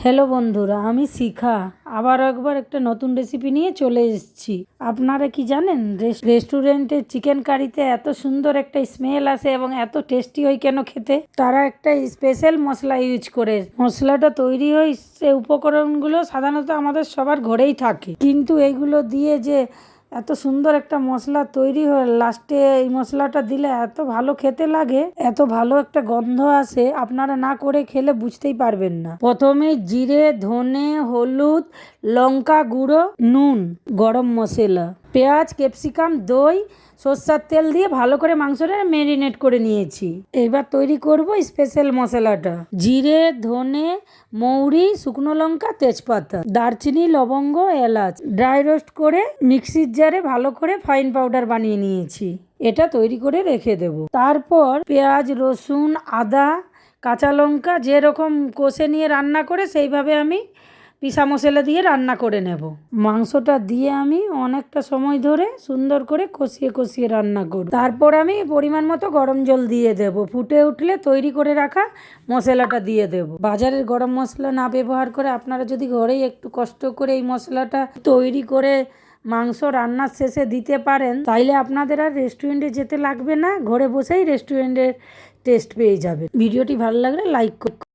Hello বন্ধুরা, আমি শিখা আবার একবার একটা নতুন রেসিপি নিয়ে চলে এসেছি। আপনারা কি জানেন রেস্টুরেন্টের চিকেন কারিতে এত সুন্দর একটা স্মেল আসে এবং এত টেস্টি হয় কেন খেতে? তারা একটা স্পেশাল মশলা ইউজ করে। মশলাটা তৈরি হয়, সে উপকরণগুলো সাধারণত আমাদের সবার ঘরেই থাকে, কিন্তু এইগুলো দিয়ে যে এত সুন্দর একটা মশলা তৈরি হয়, লাস্টে এই মশলাটা দিলে এত ভালো খেতে লাগে, এত ভালো একটা গন্ধ আসে, আপনারা না করে খেলে বুঝতেই পারবেন না। প্রথমে জিরে, ধনে, হলুদ, লঙ্কা গুঁড়ো, নুন, গরম মশলা, পেঁয়াজ, ক্যাপসিকাম, দই, সর্ষের তেল দিয়ে ভালো করে মাংসটা ম্যারিনেট করে নিয়েছি। এবার তৈরি করব স্পেশাল মশলাটা। জিরে, ধনে, মৌরি, শুকনো লঙ্কা, তেজপাতা, দারচিনি, লবঙ্গ, এলাচ ড্রাই রোস্ট করে মিক্সির জারে ভালো করে ফাইন পাউডার বানিয়ে নিয়েছি। এটা তৈরি করে রেখে দেব। তারপর পেঁয়াজ, রসুন, আদা, কাঁচা লঙ্কা যেরকম কষে নিয়ে রান্না করে সেইভাবে আমি পিসা মশলা দিয়ে রান্না করে নেব। মাংসটা দিয়ে আমি অনেকটা সময় ধরে সুন্দর করে কষিয়ে কষিয়ে রান্না করব। তারপর আমি পরিমাণ মতো গরম জল দিয়ে দেব। ফুটে উঠলে তৈরি করে রাখা মশলাটা দিয়ে দেব। বাজারের গরম মশলা না ব্যবহার করে আপনারা যদি ঘরেই একটু কষ্ট করে এই মশলাটা তৈরি করে মাংস রান্নার শেষে দিতে পারেন, তাইলে আপনাদের আর রেস্টুরেন্টে যেতে লাগবে না, ঘরে বসেই রেস্টুরেন্টের টেস্ট পেয়ে যাবে। ভিডিওটি ভালো লাগলে লাইক করুন।